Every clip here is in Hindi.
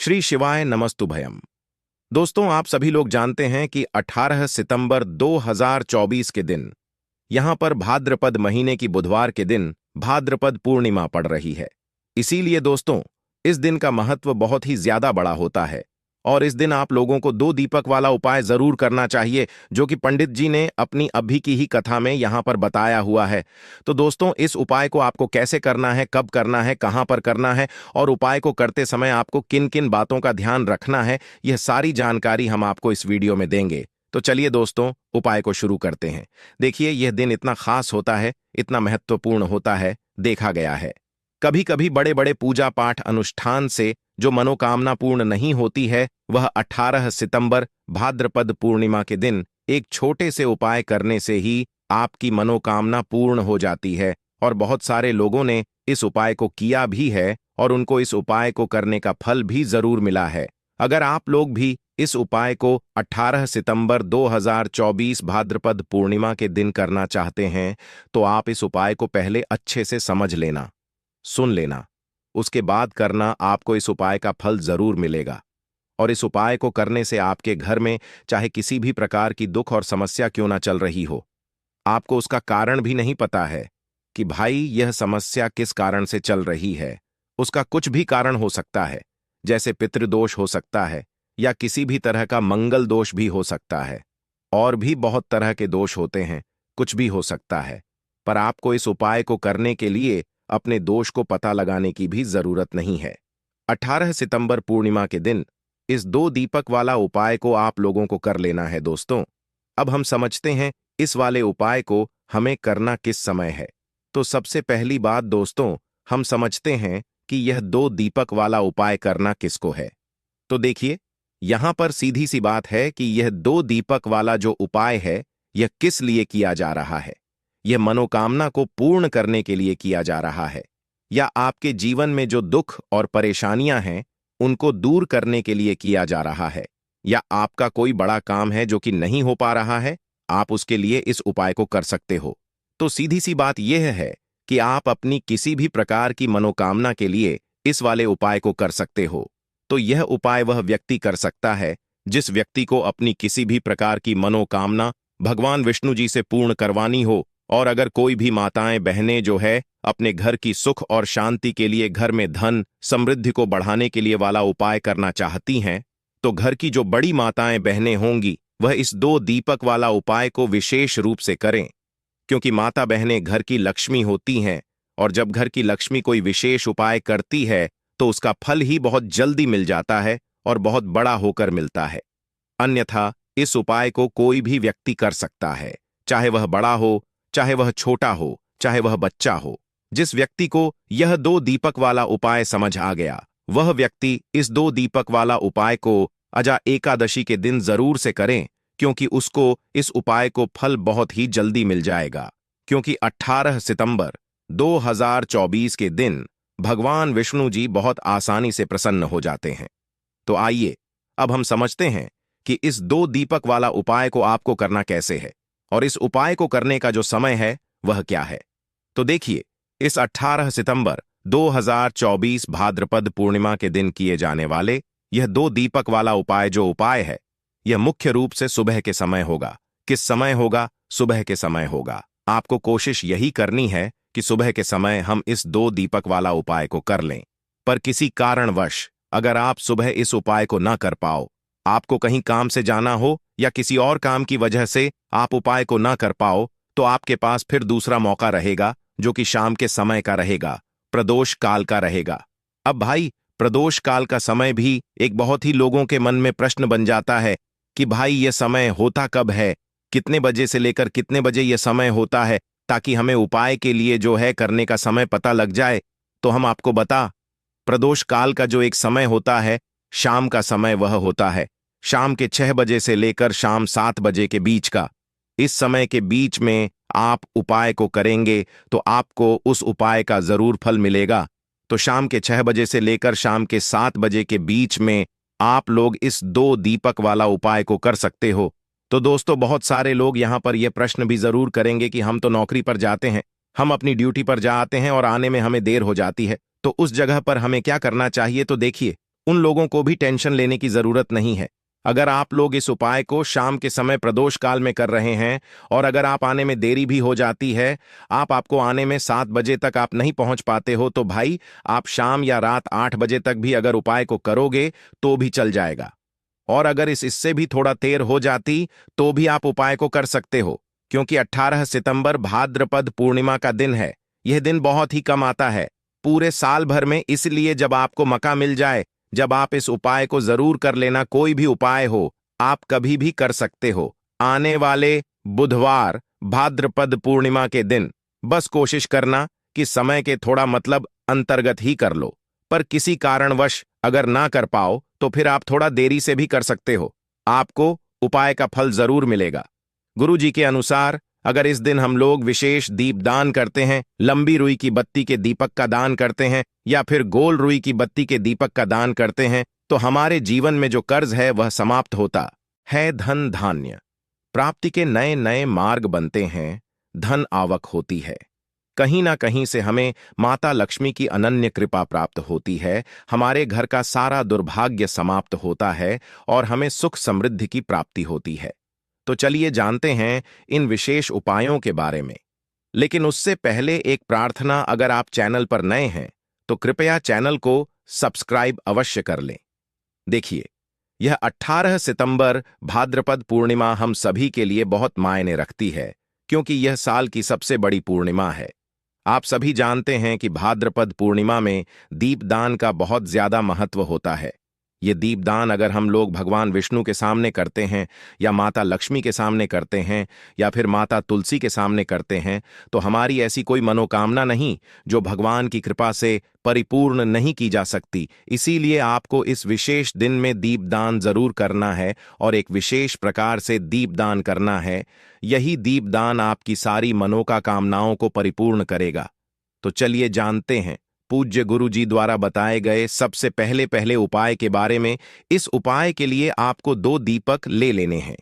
श्री शिवाय नमस्तुभयम। दोस्तों, आप सभी लोग जानते हैं कि 18 सितंबर 2024 के दिन यहां पर भाद्रपद महीने की बुधवार के दिन भाद्रपद पूर्णिमा पड़ रही है। इसीलिए दोस्तों, इस दिन का महत्व बहुत ही ज्यादा बड़ा होता है और इस दिन आप लोगों को 2 दीपक वाला उपाय जरूर करना चाहिए, जो कि पंडित जी ने अपनी अभी की ही कथा में यहां पर बताया हुआ है। तो दोस्तों, इस उपाय को आपको कैसे करना है, कब करना है, कहां पर करना है और उपाय को करते समय आपको किन किन बातों का ध्यान रखना है, यह सारी जानकारी हम आपको इस वीडियो में देंगे। तो चलिए दोस्तों, उपाय को शुरू करते हैं। देखिए, यह दिन इतना खास होता है, इतना महत्वपूर्ण होता है, देखा गया है कभी कभी बड़े बड़े पूजा पाठ अनुष्ठान से जो मनोकामना पूर्ण नहीं होती है, वह 18 सितंबर भाद्रपद पूर्णिमा के दिन एक छोटे से उपाय करने से ही आपकी मनोकामना पूर्ण हो जाती है। और बहुत सारे लोगों ने इस उपाय को किया भी है और उनको इस उपाय को करने का फल भी जरूर मिला है। अगर आप लोग भी इस उपाय को 18 सितंबर 2024 भाद्रपद पूर्णिमा के दिन करना चाहते हैं, तो आप इस उपाय को पहले अच्छे से समझ लेना, सुन लेना, उसके बाद करना। आपको इस उपाय का फल जरूर मिलेगा। और इस उपाय को करने से आपके घर में चाहे किसी भी प्रकार की दुख और समस्या क्यों ना चल रही हो, आपको उसका कारण भी नहीं पता है कि भाई यह समस्या किस कारण से चल रही है। उसका कुछ भी कारण हो सकता है, जैसे पितृदोष हो सकता है या किसी भी तरह का मंगल दोष भी हो सकता है, और भी बहुत तरह के दोष होते हैं, कुछ भी हो सकता है। पर आपको इस उपाय को करने के लिए अपने दोष को पता लगाने की भी जरूरत नहीं है। 18 सितंबर पूर्णिमा के दिन इस 2 दीपक वाला उपाय को आप लोगों को कर लेना है। दोस्तों, अब हम समझते हैं इस वाले उपाय को हमें करना किस समय है। तो सबसे पहली बात दोस्तों, हम समझते हैं कि यह 2 दीपक वाला उपाय करना किसको है। तो देखिए, यहां पर सीधी सी बात है कि यह 2 दीपक वाला जो उपाय है, यह किस लिए किया जा रहा है। यह मनोकामना को पूर्ण करने के लिए किया जा रहा है, या आपके जीवन में जो दुख और परेशानियां हैं उनको दूर करने के लिए किया जा रहा है, या आपका कोई बड़ा काम है जो कि नहीं हो पा रहा है, आप उसके लिए इस उपाय को कर सकते हो। तो सीधी सी बात यह है कि आप अपनी किसी भी प्रकार की मनोकामना के लिए इस वाले उपाय को कर सकते हो। तो यह उपाय वह व्यक्ति कर सकता है जिस व्यक्ति को अपनी किसी भी प्रकार की मनोकामना भगवान विष्णु जी से पूर्ण करवानी हो। और अगर कोई भी माताएं बहनें जो है अपने घर की सुख और शांति के लिए, घर में धन समृद्धि को बढ़ाने के लिए वाला उपाय करना चाहती हैं, तो घर की जो बड़ी माताएं बहनें होंगी वह इस 2 दीपक वाला उपाय को विशेष रूप से करें, क्योंकि माता बहनें घर की लक्ष्मी होती हैं और जब घर की लक्ष्मी कोई विशेष उपाय करती है तो उसका फल ही बहुत जल्दी मिल जाता है और बहुत बड़ा होकर मिलता है। अन्यथा इस उपाय को कोई भी व्यक्ति कर सकता है, चाहे वह बड़ा हो, चाहे वह छोटा हो, चाहे वह बच्चा हो। जिस व्यक्ति को यह 2 दीपक वाला उपाय समझ आ गया, वह व्यक्ति इस 2 दीपक वाला उपाय को अजा एकादशी के दिन जरूर से करें, क्योंकि उसको इस उपाय को फल बहुत ही जल्दी मिल जाएगा। क्योंकि 18 सितंबर 2024 के दिन भगवान विष्णु जी बहुत आसानी से प्रसन्न हो जाते हैं। तो आइए अब हम समझते हैं कि इस 2 दीपक वाला उपाय को आपको करना कैसे है और इस उपाय को करने का जो समय है वह क्या है। तो देखिए, इस 18 सितंबर 2024 भाद्रपद पूर्णिमा के दिन किए जाने वाले यह 2 दीपक वाला उपाय जो उपाय है, यह मुख्य रूप से सुबह के समय होगा। किस समय होगा? सुबह के समय होगा। आपको कोशिश यही करनी है कि सुबह के समय हम इस 2 दीपक वाला उपाय को कर लें। पर किसी कारणवश अगर आप सुबह इस उपाय को ना कर पाओ, आपको कहीं काम से जाना हो या किसी और काम की वजह से आप उपाय को ना कर पाओ, तो आपके पास फिर दूसरा मौका रहेगा, जो कि शाम के समय का रहेगा, प्रदोष काल का रहेगा। अब भाई, प्रदोष काल का समय भी एक बहुत ही लोगों के मन में प्रश्न बन जाता है कि भाई यह समय होता कब है, कितने बजे से लेकर कितने बजे यह समय होता है, ताकि हमें उपाय के लिए जो है करने का समय पता लग जाए। तो हम आपको बता, प्रदोष काल का जो एक समय होता है, शाम का समय वह होता है शाम के 6 बजे से लेकर शाम 7 बजे के बीच का। इस समय के बीच में आप उपाय को करेंगे तो आपको उस उपाय का जरूर फल मिलेगा। तो शाम के 6 बजे से लेकर शाम के 7 बजे के बीच में आप लोग इस 2 दीपक वाला उपाय को कर सकते हो। तो दोस्तों, बहुत सारे लोग यहाँ पर यह प्रश्न भी जरूर करेंगे कि हम तो नौकरी पर जाते हैं, हम अपनी ड्यूटी पर जाते हैं और आने में हमें देर हो जाती है, तो उस जगह पर हमें क्या करना चाहिए। तो देखिए, उन लोगों को भी टेंशन लेने की जरूरत नहीं है। अगर आप लोग इस उपाय को शाम के समय प्रदोष काल में कर रहे हैं और अगर आप आने में देरी भी हो जाती है, आपको आने में 7 बजे तक आप नहीं पहुंच पाते हो, तो भाई आप शाम या रात 8 बजे तक भी अगर उपाय को करोगे तो भी चल जाएगा। और अगर इससे भी थोड़ा देर हो जाती तो भी आप उपाय को कर सकते हो, क्योंकि 18 सितंबर भाद्रपद पूर्णिमा का दिन है। यह दिन बहुत ही कम आता है पूरे साल भर में, इसलिए जब आपको मौका मिल जाए, जब आप इस उपाय को जरूर कर लेना। कोई भी उपाय हो, आप कभी भी कर सकते हो। आने वाले बुधवार भाद्रपद पूर्णिमा के दिन बस कोशिश करना कि समय के थोड़ा अंतर्गत ही कर लो, पर किसी कारणवश अगर ना कर पाओ तो फिर आप थोड़ा देरी से भी कर सकते हो। आपको उपाय का फल जरूर मिलेगा। गुरु जी के अनुसार अगर इस दिन हम लोग विशेष दीप दान करते हैं, लंबी रुई की बत्ती के दीपक का दान करते हैं या फिर गोल रुई की बत्ती के दीपक का दान करते हैं, तो हमारे जीवन में जो कर्ज है वह समाप्त होता है। धन धान्य प्राप्ति के नए नए मार्ग बनते हैं, धन आवक होती है। कहीं ना कहीं से हमें माता लक्ष्मी की अनन्य कृपा प्राप्त होती है, हमारे घर का सारा दुर्भाग्य समाप्त होता है और हमें सुख समृद्धि की प्राप्ति होती है। तो चलिए जानते हैं इन विशेष उपायों के बारे में। लेकिन उससे पहले एक प्रार्थना, अगर आप चैनल पर नए हैं तो कृपया चैनल को सब्सक्राइब अवश्य कर लें। देखिए, यह 18 सितंबर भाद्रपद पूर्णिमा हम सभी के लिए बहुत मायने रखती है, क्योंकि यह साल की सबसे बड़ी पूर्णिमा है। आप सभी जानते हैं कि भाद्रपद पूर्णिमा में दीपदान का बहुत ज्यादा महत्व होता है। ये दीपदान अगर हम लोग भगवान विष्णु के सामने करते हैं या माता लक्ष्मी के सामने करते हैं या फिर माता तुलसी के सामने करते हैं, तो हमारी ऐसी कोई मनोकामना नहीं जो भगवान की कृपा से परिपूर्ण नहीं की जा सकती। इसीलिए आपको इस विशेष दिन में दीपदान जरूर करना है और एक विशेष प्रकार से दीपदान करना है। यही दीपदान आपकी सारी मनोकामनाओं को परिपूर्ण करेगा। तो चलिए जानते हैं पूज्य गुरु जी द्वारा बताए गए सबसे पहले उपाय के बारे में। इस उपाय के लिए आपको 2 दीपक ले लेने हैं।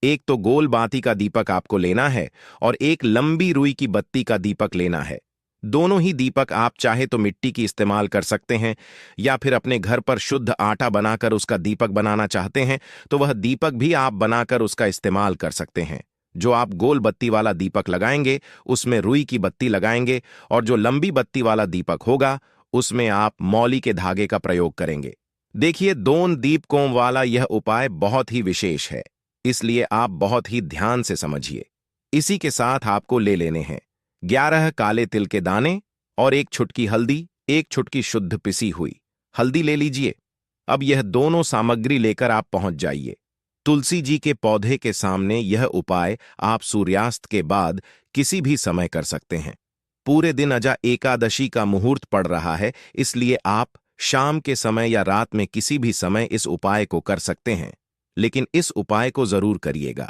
एक तो गोल बाती का दीपक आपको लेना है और एक लंबी रुई की बत्ती का दीपक लेना है। दोनों ही दीपक आप चाहे तो मिट्टी की इस्तेमाल कर सकते हैं या फिर अपने घर पर शुद्ध आटा बनाकर उसका दीपक बनाना चाहते हैं तो वह दीपक भी आप बनाकर उसका इस्तेमाल कर सकते हैं। जो आप गोल बत्ती वाला दीपक लगाएंगे उसमें रुई की बत्ती लगाएंगे और जो लंबी बत्ती वाला दीपक होगा उसमें आप मौली के धागे का प्रयोग करेंगे। देखिए, 2 दीपकों वाला यह उपाय बहुत ही विशेष है, इसलिए आप बहुत ही ध्यान से समझिए। इसी के साथ आपको ले लेने हैं 11 काले तिल के दाने और 1 चुटकी हल्दी, 1 चुटकी शुद्ध पिसी हुई हल्दी ले लीजिए। अब यह दोनों सामग्री लेकर आप पहुंच जाइए तुलसी जी के पौधे के सामने। यह उपाय आप सूर्यास्त के बाद किसी भी समय कर सकते हैं। पूरे दिन अजा एकादशी का मुहूर्त पड़ रहा है, इसलिए आप शाम के समय या रात में किसी भी समय इस उपाय को कर सकते हैं, लेकिन इस उपाय को जरूर करिएगा।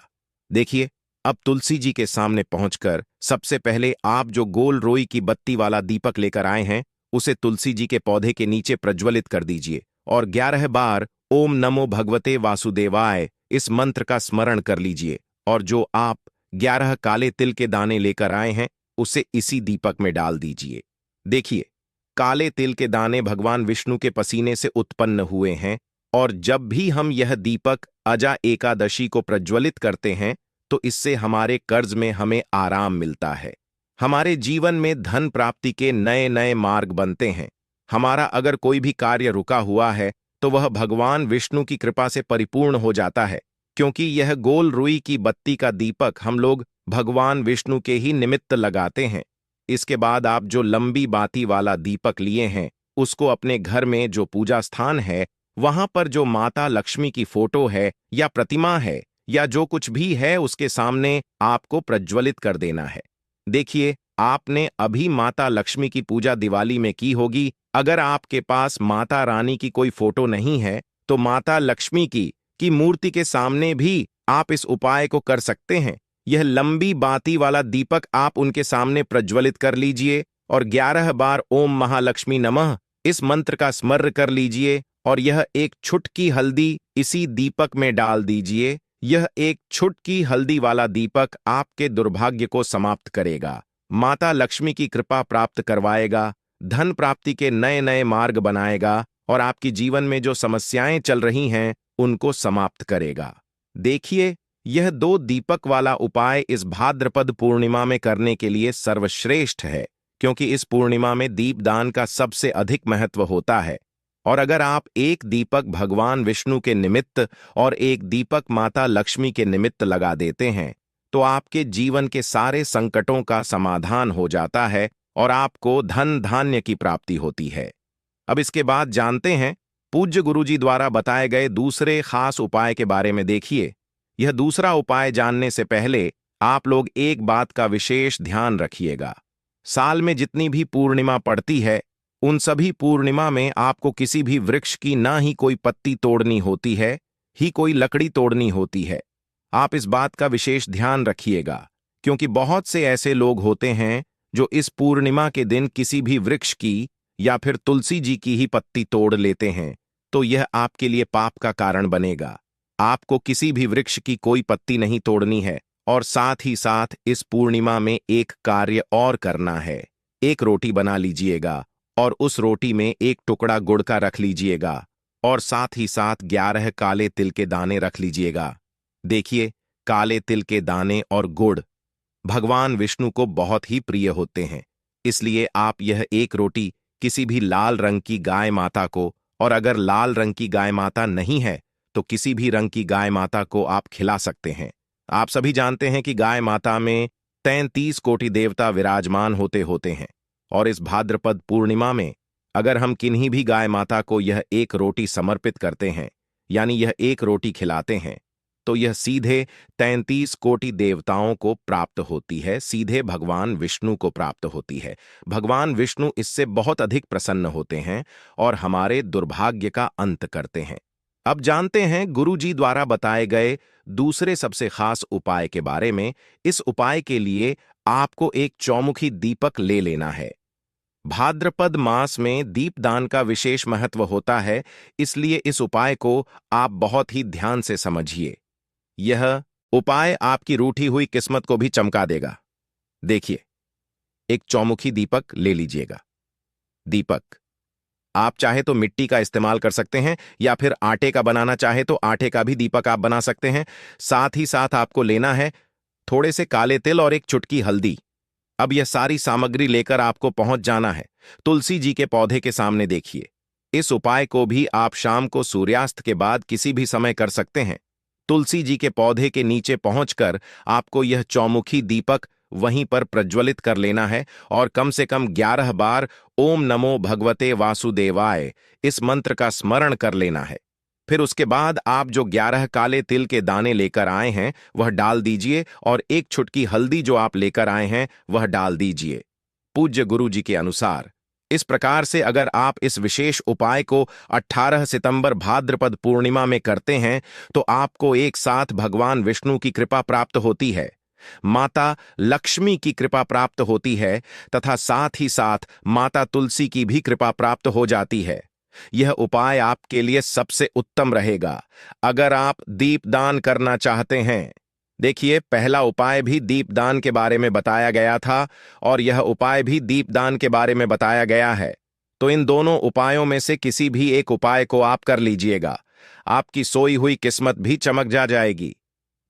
देखिए, अब तुलसी जी के सामने पहुंचकर सबसे पहले आप जो गोल रोई की बत्ती वाला दीपक लेकर आए हैं उसे तुलसी जी के पौधे के नीचे प्रज्वलित कर दीजिए और 11 बार ओम नमो भगवते वासुदेवाय इस मंत्र का स्मरण कर लीजिए। और जो आप 11 काले तिल के दाने लेकर आए हैं उसे इसी दीपक में डाल दीजिए। देखिए, काले तिल के दाने भगवान विष्णु के पसीने से उत्पन्न हुए हैं और जब भी हम यह दीपक अजा एकादशी को प्रज्वलित करते हैं तो इससे हमारे कर्ज में हमें आराम मिलता है, हमारे जीवन में धन प्राप्ति के नए नए मार्ग बनते हैं। हमारा अगर कोई भी कार्य रुका हुआ है तो वह भगवान विष्णु की कृपा से परिपूर्ण हो जाता है, क्योंकि यह गोल रुई की बत्ती का दीपक हम लोग भगवान विष्णु के ही निमित्त लगाते हैं। इसके बाद आप जो लंबी बाती वाला दीपक लिए हैं उसको अपने घर में जो पूजा स्थान है वहां पर जो माता लक्ष्मी की फोटो है या प्रतिमा है या जो कुछ भी है उसके सामने आपको प्रज्वलित कर देना है। देखिए, आपने अभी माता लक्ष्मी की पूजा दिवाली में की होगी। अगर आपके पास माता रानी की कोई फोटो नहीं है तो माता लक्ष्मी की मूर्ति के सामने भी आप इस उपाय को कर सकते हैं। यह लंबी बाती वाला दीपक आप उनके सामने प्रज्वलित कर लीजिए और 11 बार ओम महालक्ष्मी नमः इस मंत्र का स्मरण कर लीजिए और यह 1 चुटकी हल्दी इसी दीपक में डाल दीजिए। यह 1 चुटकी हल्दी वाला दीपक आपके दुर्भाग्य को समाप्त करेगा, माता लक्ष्मी की कृपा प्राप्त करवाएगा, धन प्राप्ति के नए नए मार्ग बनाएगा और आपकी जीवन में जो समस्याएं चल रही हैं उनको समाप्त करेगा। देखिए, यह 2 दीपक वाला उपाय इस भाद्रपद पूर्णिमा में करने के लिए सर्वश्रेष्ठ है, क्योंकि इस पूर्णिमा में दीपदान का सबसे अधिक महत्व होता है। और अगर आप एक दीपक भगवान विष्णु के निमित्त और एक दीपक माता लक्ष्मी के निमित्त लगा देते हैं तो आपके जीवन के सारे संकटों का समाधान हो जाता है और आपको धन धान्य की प्राप्ति होती है। अब इसके बाद जानते हैं पूज्य गुरुजी द्वारा बताए गए दूसरे खास उपाय के बारे में। देखिए, यह दूसरा उपाय जानने से पहले आप लोग एक बात का विशेष ध्यान रखिएगा। साल में जितनी भी पूर्णिमा पड़ती है उन सभी पूर्णिमा में आपको किसी भी वृक्ष की ना ही कोई पत्ती तोड़नी होती है, ही कोई लकड़ी तोड़नी होती है। आप इस बात का विशेष ध्यान रखिएगा, क्योंकि बहुत से ऐसे लोग होते हैं जो इस पूर्णिमा के दिन किसी भी वृक्ष की या फिर तुलसी जी की ही पत्ती तोड़ लेते हैं, तो यह आपके लिए पाप का कारण बनेगा। आपको किसी भी वृक्ष की कोई पत्ती नहीं तोड़नी है और साथ ही साथ इस पूर्णिमा में एक कार्य और करना है। एक रोटी बना लीजिएगा और उस रोटी में एक टुकड़ा गुड़ का रख लीजिएगा और साथ ही साथ 11 काले तिल के दाने रख लीजिएगा। देखिए, काले तिल के दाने और गुड़ भगवान विष्णु को बहुत ही प्रिय होते हैं, इसलिए आप यह एक रोटी किसी भी लाल रंग की गाय माता को, और अगर लाल रंग की गाय माता नहीं है तो किसी भी रंग की गाय माता को आप खिला सकते हैं। आप सभी जानते हैं कि गाय माता में 33 कोटि देवता विराजमान होते हैं, और इस भाद्रपद पूर्णिमा में अगर हम किन्हीं भी गाय माता को यह एक रोटी समर्पित करते हैं, यानी यह एक रोटी खिलाते हैं, तो यह सीधे 33 कोटि देवताओं को प्राप्त होती है, सीधे भगवान विष्णु को प्राप्त होती है। भगवान विष्णु इससे बहुत अधिक प्रसन्न होते हैं और हमारे दुर्भाग्य का अंत करते हैं। अब जानते हैं गुरुजी द्वारा बताए गए दूसरे सबसे खास उपाय के बारे में। इस उपाय के लिए आपको एक चौमुखी दीपक ले लेना है। भाद्रपद मास में दीपदान का विशेष महत्व होता है, इसलिए इस उपाय को आप बहुत ही ध्यान से समझिए। यह उपाय आपकी रूठी हुई किस्मत को भी चमका देगा। देखिए, एक चौमुखी दीपक ले लीजिएगा। दीपक आप चाहे तो मिट्टी का इस्तेमाल कर सकते हैं या फिर आटे का बनाना चाहे तो आटे का भी दीपक आप बना सकते हैं। साथ ही साथ आपको लेना है थोड़े से काले तिल और एक चुटकी हल्दी। अब यह सारी सामग्री लेकर आपको पहुंच जाना है तुलसी जी के पौधे के सामने। देखिए, इस उपाय को भी आप शाम को सूर्यास्त के बाद किसी भी समय कर सकते हैं। तुलसी जी के पौधे के नीचे पहुंचकर आपको यह चौमुखी दीपक वहीं पर प्रज्वलित कर लेना है और कम से कम 11 बार ओम नमो भगवते वासुदेवाय इस मंत्र का स्मरण कर लेना है। फिर उसके बाद आप जो 11 काले तिल के दाने लेकर आए हैं वह डाल दीजिए और एक चुटकी हल्दी जो आप लेकर आए हैं वह डाल दीजिए पूज्य गुरु जी के अनुसार। इस प्रकार से अगर आप इस विशेष उपाय को 18 सितंबर भाद्रपद पूर्णिमा में करते हैं तो आपको एक साथ भगवान विष्णु की कृपा प्राप्त होती है, माता लक्ष्मी की कृपा प्राप्त होती है तथा साथ ही साथ माता तुलसी की भी कृपा प्राप्त हो जाती है। यह उपाय आपके लिए सबसे उत्तम रहेगा अगर आप दीपदान करना चाहते हैं। देखिए, पहला उपाय भी दीपदान के बारे में बताया गया था और यह उपाय भी दीपदान के बारे में बताया गया है, तो इन दोनों उपायों में से किसी भी एक उपाय को आप कर लीजिएगा। आपकी सोई हुई किस्मत भी चमक जाएगी।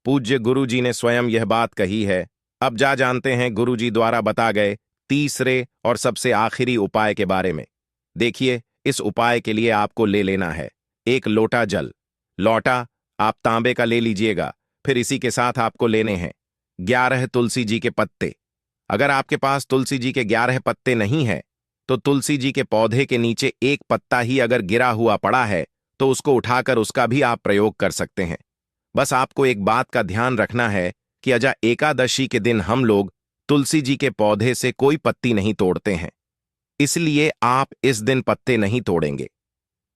पूज्य गुरुजी ने स्वयं यह बात कही है। अब जानते हैं गुरुजी द्वारा बता गए तीसरे और सबसे आखिरी उपाय के बारे में। देखिए, इस उपाय के लिए आपको ले लेना है एक लोटा जल। लोटा आप तांबे का ले लीजिएगा। फिर इसी के साथ आपको लेने हैं 11 तुलसी जी के पत्ते। अगर आपके पास तुलसी जी के 11 पत्ते नहीं है तो तुलसी जी के पौधे के नीचे एक पत्ता ही अगर गिरा हुआ पड़ा है तो उसको उठाकर उसका भी आप प्रयोग कर सकते हैं। बस आपको एक बात का ध्यान रखना है कि अजा एकादशी के दिन हम लोग तुलसी जी के पौधे से कोई पत्ती नहीं तोड़ते हैं, इसलिए आप इस दिन पत्ते नहीं तोड़ेंगे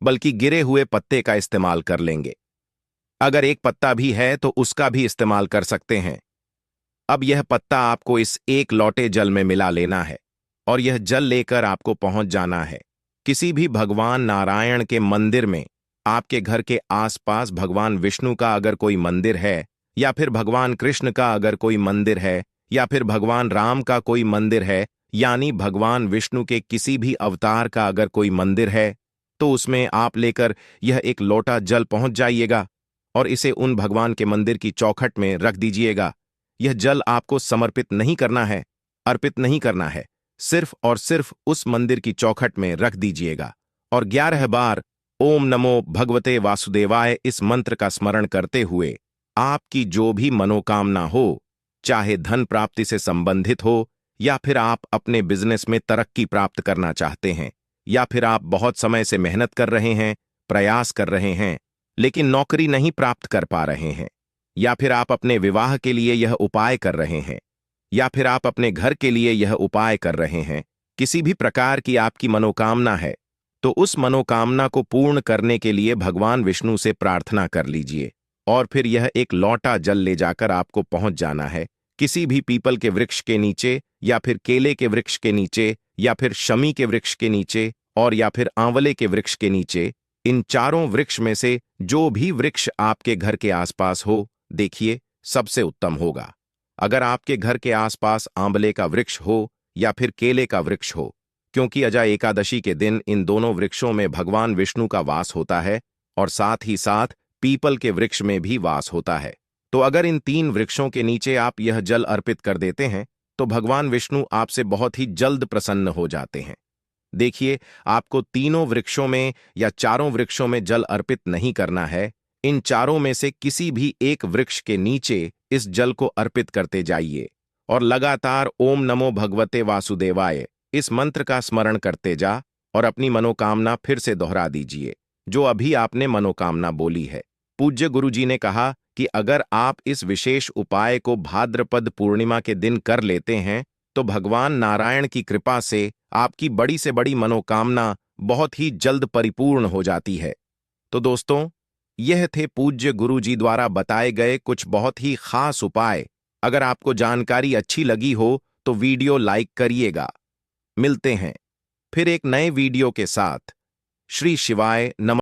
बल्कि गिरे हुए पत्ते का इस्तेमाल कर लेंगे। अगर एक पत्ता भी है तो उसका भी इस्तेमाल कर सकते हैं। अब यह पत्ता आपको इस एक लोटे जल में मिला लेना है और यह जल लेकर आपको पहुंच जाना है किसी भी भगवान नारायण के मंदिर में। आपके घर के आसपास भगवान विष्णु का अगर कोई मंदिर है या फिर भगवान कृष्ण का अगर कोई मंदिर है या फिर भगवान राम का कोई मंदिर है, यानी भगवान विष्णु के किसी भी अवतार का अगर कोई मंदिर है तो उसमें आप लेकर यह एक लोटा जल पहुंच जाइएगा और इसे उन भगवान के मंदिर की चौखट में रख दीजिएगा। यह जल आपको समर्पित नहीं करना है, अर्पित नहीं करना है, सिर्फ और सिर्फ उस मंदिर की चौखट में रख दीजिएगा और 11 बार ओम नमो भगवते वासुदेवाय इस मंत्र का स्मरण करते हुए आपकी जो भी मनोकामना हो, चाहे धन प्राप्ति से संबंधित हो, या फिर आप अपने बिजनेस में तरक्की प्राप्त करना चाहते हैं, या फिर आप बहुत समय से मेहनत कर रहे हैं, प्रयास कर रहे हैं, लेकिन नौकरी नहीं प्राप्त कर पा रहे हैं, या फिर आप अपने विवाह के लिए यह उपाय कर रहे हैं, या फिर आप अपने घर के लिए यह उपाय कर रहे हैं, किसी भी प्रकार की आपकी मनोकामना है, तो उस मनोकामना को पूर्ण करने के लिए भगवान विष्णु से प्रार्थना कर लीजिए और फिर यह एक लोटा जल ले जाकर आपको पहुंच जाना है किसी भी पीपल के वृक्ष के नीचे, या फिर केले के वृक्ष के नीचे, या फिर शमी के वृक्ष के नीचे, और या फिर आंवले के वृक्ष के नीचे। इन चारों वृक्ष में से जो भी वृक्ष आपके घर के आसपास हो, देखिए सबसे उत्तम होगा अगर आपके घर के आसपास आंवले का वृक्ष हो या फिर केले का वृक्ष हो, क्योंकि अजय एकादशी के दिन इन दोनों वृक्षों में भगवान विष्णु का वास होता है और साथ ही साथ पीपल के वृक्ष में भी वास होता है। तो अगर इन 3 वृक्षों के नीचे आप यह जल अर्पित कर देते हैं तो भगवान विष्णु आपसे बहुत ही जल्द प्रसन्न हो जाते हैं। देखिए, आपको तीनों वृक्षों में या चारों वृक्षों में जल अर्पित नहीं करना है, इन चारों में से किसी भी एक वृक्ष के नीचे इस जल को अर्पित करते जाइए और लगातार ओम नमो भगवते वासुदेवाय इस मंत्र का स्मरण करते जा और अपनी मनोकामना फिर से दोहरा दीजिए जो अभी आपने मनोकामना बोली है। पूज्य गुरुजी ने कहा कि अगर आप इस विशेष उपाय को भाद्रपद पूर्णिमा के दिन कर लेते हैं तो भगवान नारायण की कृपा से आपकी बड़ी से बड़ी मनोकामना बहुत ही जल्द परिपूर्ण हो जाती है। तो दोस्तों, यह थे पूज्य गुरुजी द्वारा बताए गए कुछ बहुत ही खास उपाय। अगर आपको जानकारी अच्छी लगी हो तो वीडियो लाइक करिएगा। मिलते हैं फिर एक नए वीडियो के साथ। श्री शिवाय नमः।